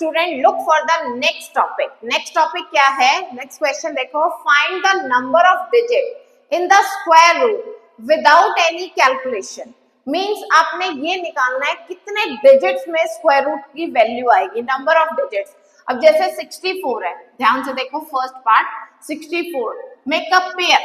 Student look for the next topic. Next topic क्या है? Next question देखो, find the number of digit in the square root without any calculation. Means आपने ये निकालना है कितने डिजिट्स में स्क्वायर रूट की वैल्यू आएगी, नंबर ऑफ डिजिट्स। अब जैसे 64 है, ध्यान से देखो first part 64, make a pair,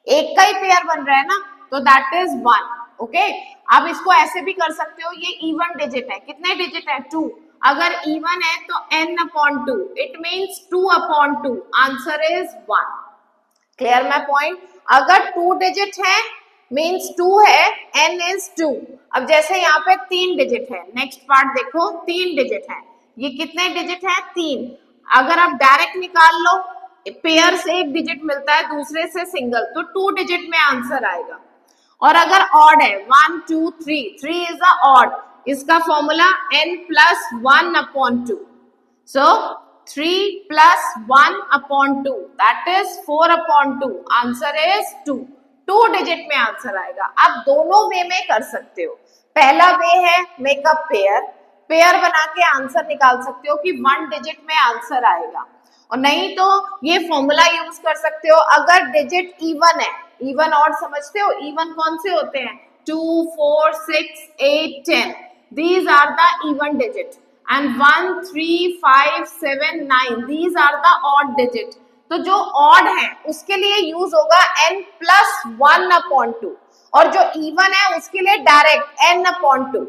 एक का ही पेयर बन रहा है ना, तो दैट इज 1। ओके, आप इसको ऐसे भी कर सकते हो, ये इवन डिजिट है, कितने डिजिट है? 2। अगर इवन है तो n/2, it means 2/2, answer is 1। Clear my point? अगर 2 डिजिट है मीन्स 2 है, n इज 2। अब जैसे यहाँ पे 3 डिजिट है, नेक्स्ट पार्ट देखो 3 डिजिट है, ये कितने डिजिट है? 3। अगर आप डायरेक्ट निकाल लो, पेयर से एक डिजिट मिलता है, दूसरे से सिंगल, तो 2 डिजिट में आंसर आएगा। और अगर ऑड है 1 2 3, 3 इज अ ऑड, इसका formula n+1/2। So 3 + 1/2, that is 4/2, answer is 2। 2 digit में आंसर आएगा। आप दोनों वे में कर सकते हो। पहला वे है मेकअप पेयर, पेयर बना के आंसर निकाल सकते हो कि 1 डिजिट में आंसर आएगा। और नहीं तो ये फॉर्मूला यूज कर सकते हो, अगर डिजिट इवन है, इवन ऑड समझते हो, इवन कौन से होते हैं? 2 4 6 8 10, these are the even digit, and 1 3 5 7 9, these are the odd digit। तो जो ऑड है उसके लिए यूज होगा n+1/2, और जो इवन है उसके लिए direct n/2।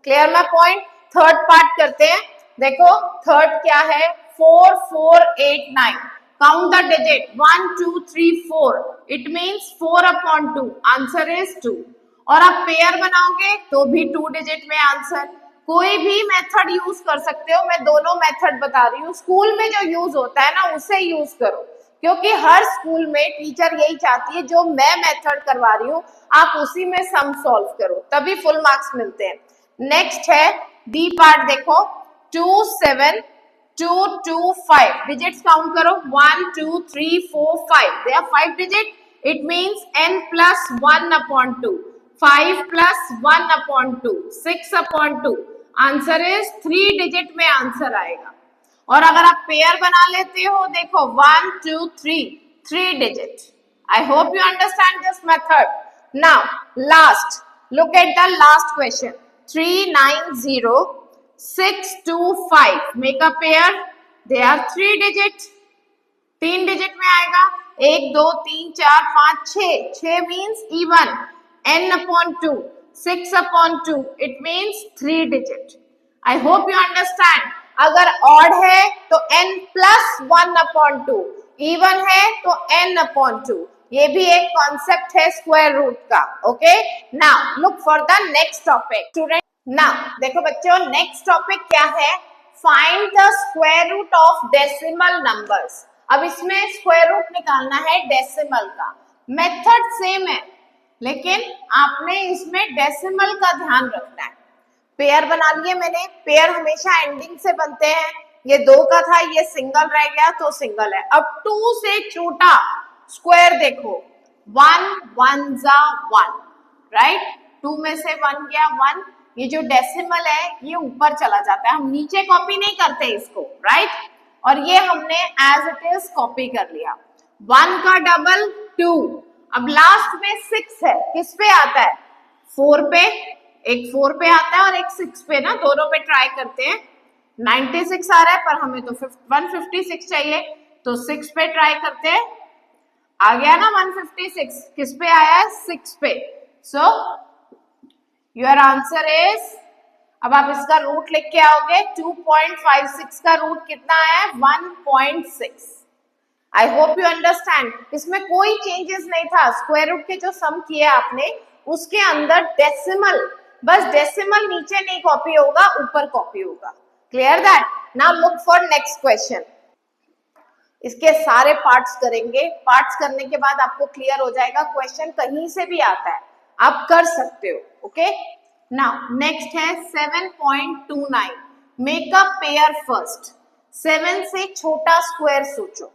Clear my point? Third part करते हैं, देखो थर्ड क्या है? 4 4 8 9, count the digit 1 2 3 4, it means 4/2, answer is 2। और आप पेयर बनाओगे तो भी 2 डिजिट में आंसर। कोई भी मेथड यूज कर सकते हो, मैं दोनों मेथड बता रही हूँ। स्कूल में जो यूज होता है ना उसे यूज करो, क्योंकि हर स्कूल में टीचर यही चाहती है जो मैं मेथड करवा रही हूँ आप उसी में सम सॉल्व करो, तभी फुल मार्क्स मिलते हैं। नेक्स्ट है डी पार्ट, देखो 2 7 2 2 5, डिजिट्स काउंट करो 1 2 3 4 5, they are 5 digit, it means n+1/2, 5 + 1/2, 6/2, answer is 3 digit में आंसर आएगा। और अगर आप पेयर बना लेते हो, देखो 1 2 3, 3 digit. I hope you understand this method. Now last, look at the last question, 3 9 0 6 2 5, make a pair, they are 3 digit, 3 digit में आएगा, 1 2 3 4 5 6, 6 means even, n/2, 6/2, it means 3 digit. I hope you understand. अगर odd है तो n+1/2, even है तो n/2। ये भी एक कॉन्सेप्ट है स्क्वायर रूट का। Okay, now look for the next topic student. Now देखो बच्चों, नेक्स्ट टॉपिक क्या है? Find the square root of decimal numbers. अब इसमें स्क्वायर रूट निकालना है डेसिमल का। मेथड सेम है, लेकिन आपने इसमें डेसिमल का ध्यान रखना है। पेयर बना लिए मैंने, पेयर हमेशा एंडिंग से बनते हैं, ये 2 का था, ये सिंगल रह गया तो सिंगल है। अब 2 से छोटा स्क्वायर देखो, 1 1 1, राइट? 2 में से 1 गया 1, ये जो डेसिमल है ये ऊपर चला जाता है, हम नीचे कॉपी नहीं करते इसको, राइट? और ये हमने एज इट इज कॉपी कर लिया। 1 का डबल 2, अब लास्ट में 6 है, किस पे आता है? 4 पे, एक 4 पे आता है और एक 6 पे ना, दोनों पे ट्राई करते हैं। 96 आ रहा है पर हमें तो 156 चाहिए, तो 6 पे ट्राई करते हैं, आ गया ना 156, किस पे आया है? 6 पे। सो योर आंसर इज, अब आप इसका रूट लिख के आओगे, 2.56 का रूट कितना है? 1.6। आई होप यू अंडरस्टैंड। इसमें कोई चेंजेस नहीं था, स्क्वायर रूट के जो सम किए आपने उसके अंदर डेसिमल, बस डेसिमल नीचे नहीं कॉपी होगा, ऊपर कॉपी होगा। Clear that? Now look for next question. इसके सारे पार्ट्स करेंगे, पार्ट्स करने के बाद आपको क्लियर हो जाएगा, क्वेश्चन कहीं से भी आता है, आप कर सकते हो। ओके, नाउ नेक्स्ट है 7.29, मेक अ पेयर फर्स्ट। 7 से छोटा स्क्वायर सोचो।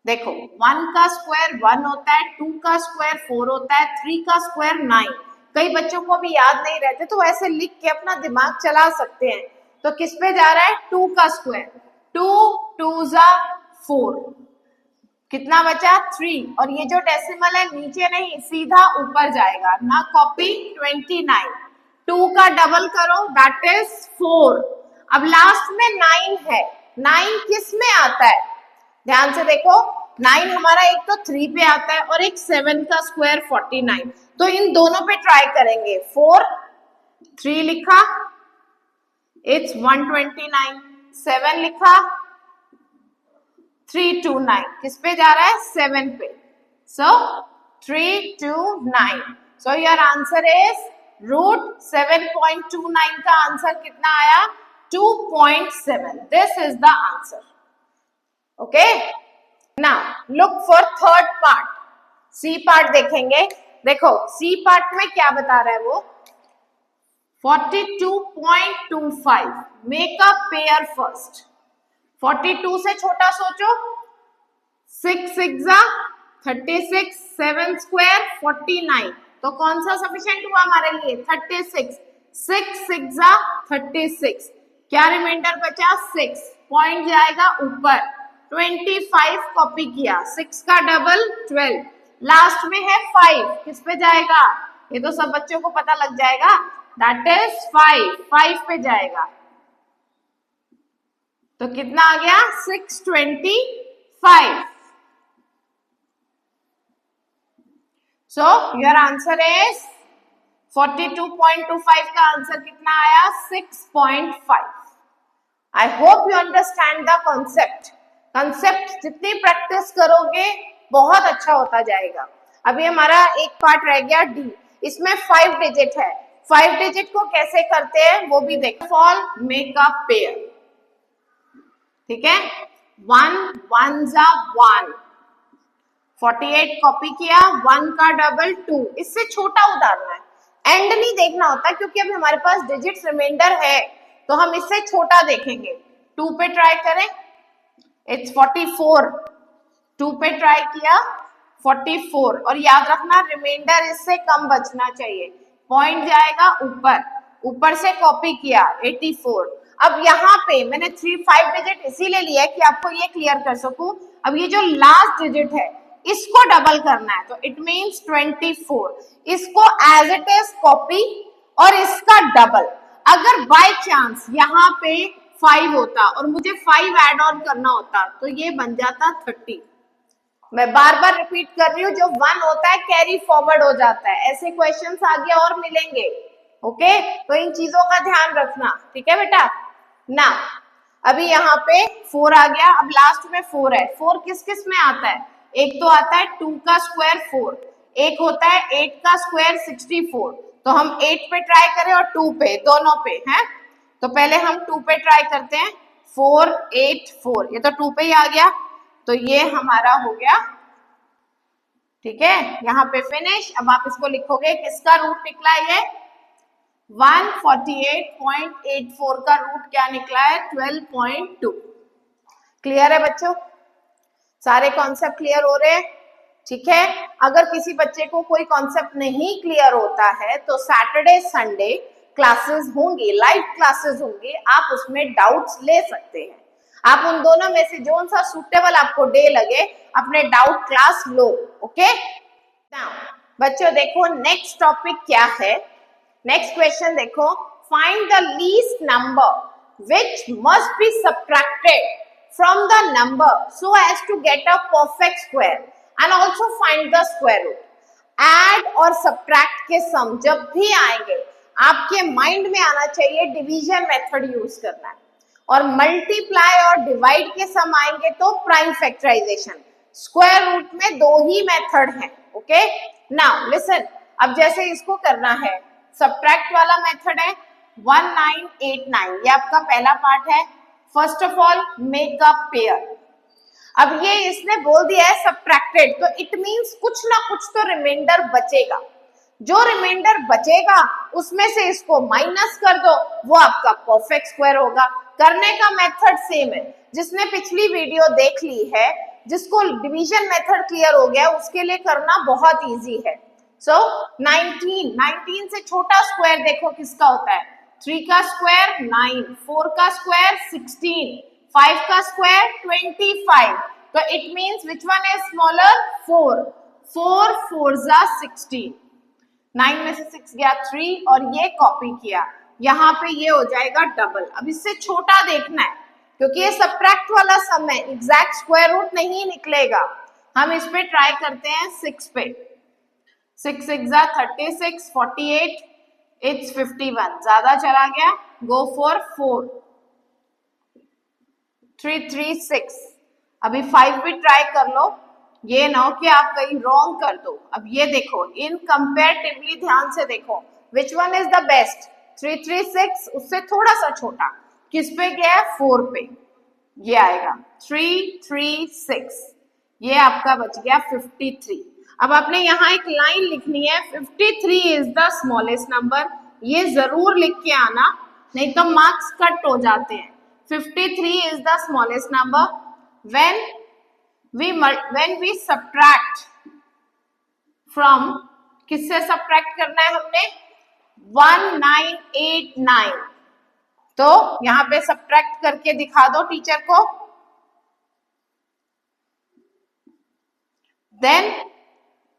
देखो 1 का स्क्वायर 1 होता है, 2 का स्क्वायर 4 होता है, 3 का स्क्वायर 9। कई बच्चों को भी याद नहीं रहते तो ऐसे लिख के अपना दिमाग चला सकते हैं। तो किस पे जा रहा है, 2 का स्क्वायर, 2 2 जा 4, कितना बचा 3, और ये जो डेसिमल है नीचे नहीं सीधा ऊपर जाएगा ना, कॉपी 29, 2 का डबल करो दैट इज 4, अब लास्ट में 9 है, 9 किस में आता है, ध्यान से देखो 9 हमारा एक तो 3 पे आता है और एक 7 का स्क्वायर 49, तो इन दोनों पे ट्राई करेंगे, 4 3 लिखा इट्स 129, 7 लिखा 329, किस पे जा रहा है 7 पे, so 329, so your answer is root 7.29 का आंसर कितना आया 2.7, this is the answer, okay. Now look for third part, C part देखेंगे, देखो सी पार्ट में क्या बता रहा है वो 42.25, मेक अ पेयर फर्स्ट, 42 से छोटा सोचो, 6 6 36, 7 स्क्वायर 49, तो कौन सा सफिशिएंट हुआ हमारे लिए 36, 6 6 36, क्या रिमाइंडर बचा 6, पॉइंट जाएगा ऊपर, 25 कॉपी किया, 6 का डबल 12, लास्ट में है 5, किस पे जाएगा, ये तो सब बच्चों को पता लग जाएगा, दैट इज 5 पे जाएगा, तो कितना आ गया 625, सो योर आंसर इज 42.25 का आंसर कितना आया 6.5। आई hope you understand the concept, concept जितनी प्रैक्टिस करोगे बहुत अच्छा होता जाएगा। अभी हमारा एक पार्ट रह गया डी, इसमें 5 डिजिट है, 5 डिजिट को कैसे करते हैं वो भी देखो, फॉल मेक अ पेयर, ठीक है, 1 1 जा 1, 48 कॉपी किया, 1 का डबल 2, इससे छोटा उतारना है, एंड नहीं देखना होता क्योंकि अभी हमारे पास डिजिट रिमाइंडर है तो हम इससे छोटा देखेंगे, 2 पे ट्राई करें इट्स 44, 2 पे ट्राई किया 44, और याद रखना रिमाइंडर इससे कम बचना चाहिए, पॉइंट जाएगा ऊपर, ऊपर से कॉपी किया 84, अब यहाँ पे मैंने 5 डिजिट इसीलिए लिया है कि आपको ये क्लियर कर सकूं, अब ये जो लास्ट डिजिट है इसको डबल करना है, तो इट मींस 24, इसको एज इट इज कॉपी और इसका डबल, अगर बाय चांस यहाँ पे 5 होता और मुझे 5 ऐड ऑन करना होता तो ये बन जाता 30, मैं बार बार रिपीट कर रही हूँ, जो 1 होता है कैरी फॉरवर्ड हो जाता है, ऐसे क्वेश्चंस आगे और मिलेंगे, ओके, तो इन चीजों का ध्यान रखना, ठीक है बेटा। ना अभी यहाँ पे 4 आ गया, अब लास्ट में 4 है, 4 किस किस में आता है, एक तो आता है 2 का स्क्वायर 4, एक होता है 8 का स्क्वायर 64, तो हम 8 पे ट्राई करें और 2 पे, दोनों पे हैं, तो पहले हम 2 पे ट्राई करते हैं, 4 8 4, ये तो 2 पे ही आ गया, तो ये हमारा हो गया, ठीक है, यहाँ पे फिनिश। अब आप इसको लिखोगे, किसका रूट निकला ये 148.84 का रूट क्या निकला है 12.2, क्लियर है बच्चों, सारे कॉन्सेप्ट क्लियर हो रहे हैं, ठीक है। अगर किसी बच्चे को कोई कॉन्सेप्ट नहीं क्लियर होता है तो सैटरडे संडे क्लासेस होंगी, लाइव क्लासेस होंगी, आप उसमें डाउट्स ले सकते हैं, आप उन दोनों में से जो सा सूटेबल आपको डे लगे अपने डाउट क्लास लो, ओके। नाउ बच्चों देखो नेक्स्ट टॉपिक क्या है, नेक्स्ट क्वेश्चन देखो, find the least number which must be subtracted from the number so as to get a perfect square and also find the square root. Add और subtract के सम जब भी आएंगे आपके माइंड में आना चाहिए डिवीजन मेथड यूज करना है, और मल्टीप्लाई और डिवाइड के सम आएंगे तो प्राइम फैक्टराइजेशन, स्क्वायर रूट में 2 ही मेथड हैं, ओके। नाउ लिसन, अब जैसे इसको करना है, सब्ट्रैक्ट वाला मेथड है 1989, ये आपका पहला पार्ट है, first of all make a pair, अब ये इसने बोल दिया है सब्ट्रैक्टेड, तो इट मींस कुछ ना कुछ तो रिमाइंडर बचेगा, जो रिमाइंडर बचेगा उसमें से इसको माइनस कर दो, वो आपका परफेक्ट स्क्वायर होगा। करने का मेथड सेम है, जिसने पिछली वीडियो देख ली है, जिसको डिवीजन मेथड क्लियर हो गया, उसके लिए करना बहुत इजी है। सो 19 से छोटा स्क्वायर देखो किसका होता है 3 का स्क्वायर 9, 4 का स्क्वायर 16, 5 का स्क्वायर 25. तो it means which one is smaller? 4. 4 4 16. 9 में से 6 गया 3 और ये कॉपी किया, यहाँ पे ये हो जाएगा डबल. अब इससे छोटा देखना है क्योंकि ये सबट्रैक्ट वाला सम है, एग्जैक्ट स्क्वायर रूट नहीं निकलेगा. हम इस पे ट्राई करते हैं 6 पे. 6 6 36, 48, इट्स 51. ज्यादा चला गया, गो फॉर 4. 3 3 6. अभी 5 भी ट्राई कर लो, ये ना हो कि आप कहीं रॉन्ग कर दो. अब ये देखो, इन कंपेरेटिवली ध्यान से देखो, which one is the best? 3 3 6 उससे थोड़ा सा छोटा, किस पे गया है? 4 पे. ये आएगा 3 3 6, ये आपका बच गया 53. अब आपने यहाँ एक लाइन लिखनी है, 53 इज द स्मॉलेस्ट नंबर. ये जरूर लिख के आना, नहीं तो मार्क्स कट हो जाते हैं. 53 is the smallest number when we subtract from, किससे subtract करना है हमने? 1989. तो यहाँ पे subtract करके दिखा दो टीचर को. Then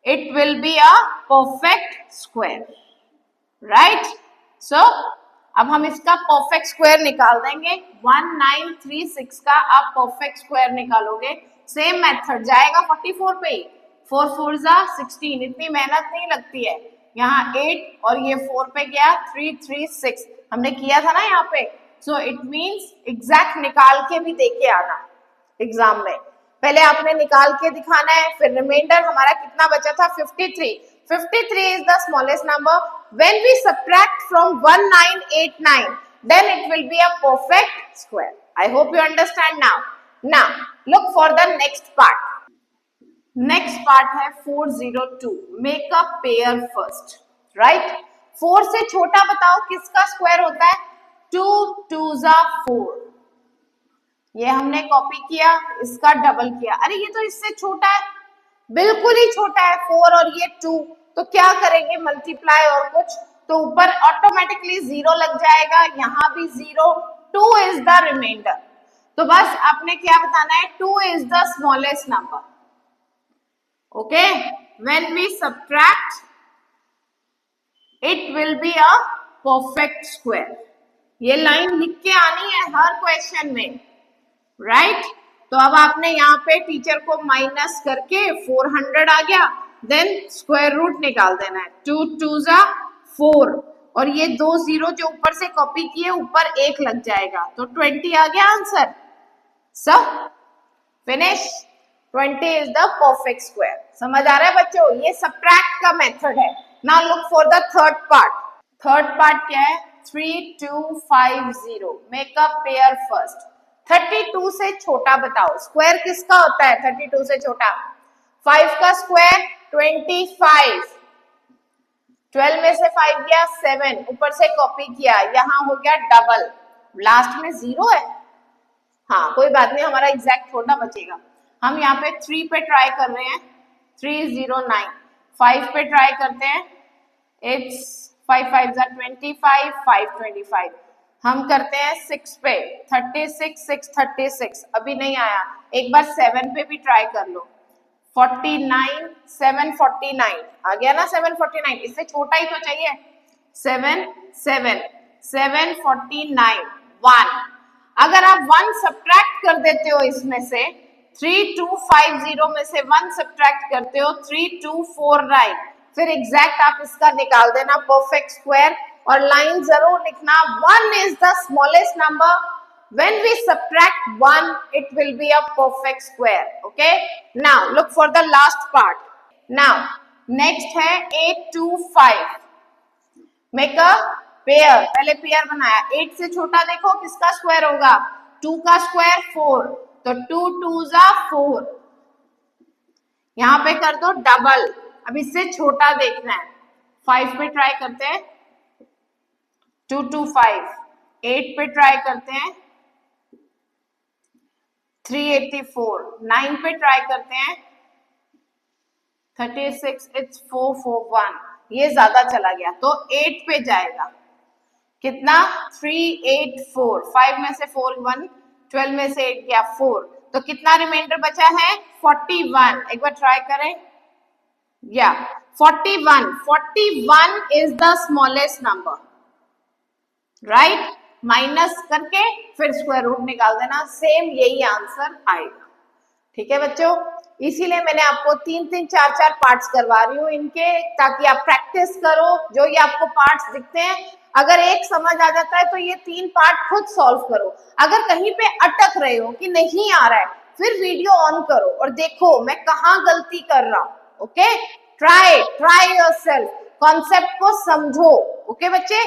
it will be a perfect square, right? So अब हम इसका परफेक्ट स्क्वायर निकाल देंगे. 1936 का आप परफेक्ट स्क्वायर निकालोगे, सेम मेथड जाएगा 44 पे ही. 4 4 16, इतनी मेहनत नहीं लगती है. यहाँ 8 और ये 4 पे गया 336, हमने किया था ना यहाँ पे. सो इट मीन्स एग्जैक्ट निकाल के भी देके आना एग्जाम में. पहले आपने निकाल के दिखाना है, फिर रिमाइंडर हमारा कितना बचा था? 53. 53 is the smallest number. When we subtract from 1989, then it will be a perfect square. I hope you understand now. Now, look for the next part. Next part है 402. Make a pair first. Right? 4 से छोटा बताओ किसका square होता है? 2 2s 4. ये हमने copy किया, इसका डबल किया. अरे ये तो इससे छोटा है, बिल्कुल ही छोटा है 4 और ये 2. तो क्या करेंगे? मल्टीप्लाई और कुछ, तो ऊपर ऑटोमेटिकली 0 लग जाएगा, यहाँ भी 0. 2 इज द रिमाइंडर. तो बस आपने क्या बताना है? 2 is the smallest number. Okay, when we subtract it will be a perfect square. ये लाइन लिख के आनी है हर क्वेश्चन में, राइट? तो अब आपने यहाँ पे टीचर को माइनस करके 400 आ गया, देन स्क्वायर रूट निकाल देना है. 2 2s 4 और ये 2 0 जो ऊपर से कॉपी किए, ऊपर 1 लग जाएगा, तो 20 आ गया answer. So finish. 20 is the perfect square. समझ आ रहा है बच्चों? ये सब्ट्रैक्ट का मेथड है. Now look for the third part. Third part क्या है? 3250. Make a pair first. 32 से छोटा बताओ, स्क्वायर किसका होता है? 32 से छोटा. 5 का स्क्वायर 25. 12 में से 5 गया 7, ऊपर से कॉपी किया, यहाँ हो गया डबल, लास्ट में 0 है. हाँ कोई बात नहीं, हमारा एग्जैक्ट थोड़ा बचेगा. हम यहाँ पे 3 पे ट्राई कर रहे हैं, 309. 5 पे ट्राई करते हैं, इट्स 5 5 25, 5 25. हम करते हैं 6 पे, 36 6 36, अभी नहीं आया. एक बार 7 पे भी ट्राई कर लो. 49 749 आ गया ना? 749, इससे छोटा ही तो चाहिए. 7 7 749 1. अगर आप 1 सब्ट्रैक्ट कर देते हो इसमें से, 3250 में से 1 सब्ट्रैक्ट करते हो 3249, फिर एग्जैक्ट आप इसका निकाल देना परफेक्ट स्क्वायर. और लाइन जरूर लिखना, 1 is the smallest number. When we subtract 1, it will be a perfect square. Okay? Now look for the last part. Now next है 825. Make a pair. पहले पेयर बनाया. 8 से छोटा देखो किसका स्क्वायर होगा? 2 का स्क्वायर 4, तो 2 2s 4. यहाँ पे कर दो डबल. अब इससे छोटा देखना है. 5 पे ट्राई करते हैं, 225. 8 पे ट्राई करते हैं, 384. 9 पे ट्राई करते हैं, 36, इट्स 441. ये ज्यादा चला गया, तो 8 पे जाएगा. कितना 384, 5 में से 4 1, 12 में से 8 गया 4, तो कितना रिमाइंडर बचा है 41। एक बार ट्राई करें, या 41 is the smallest number, right. Minus करके फिर स्क्वायर रूट निकाल देना, सेम यही आंसर आएगा। ठीक है बच्चों, इसीलिए मैंने आपको 3-3, 4-4 पार्ट्स करवा रही हूँ इनके, ताकि आप प्रैक्टिस करो। जो ये आपको पार्ट्स दिखते हैं, अगर एक समझ आ जाता है तो ये 3 पार्ट खुद सॉल्व करो। अगर कहीं पे अटक रहे हो कि नहीं आ रहा है, फिर वीडियो ऑन करो और देखो मैं कहाँ गलती कर रहा हूँ। ओके, ट्राई योरसेल्फ, कॉन्सेप्ट को समझो। ओके बच्चे।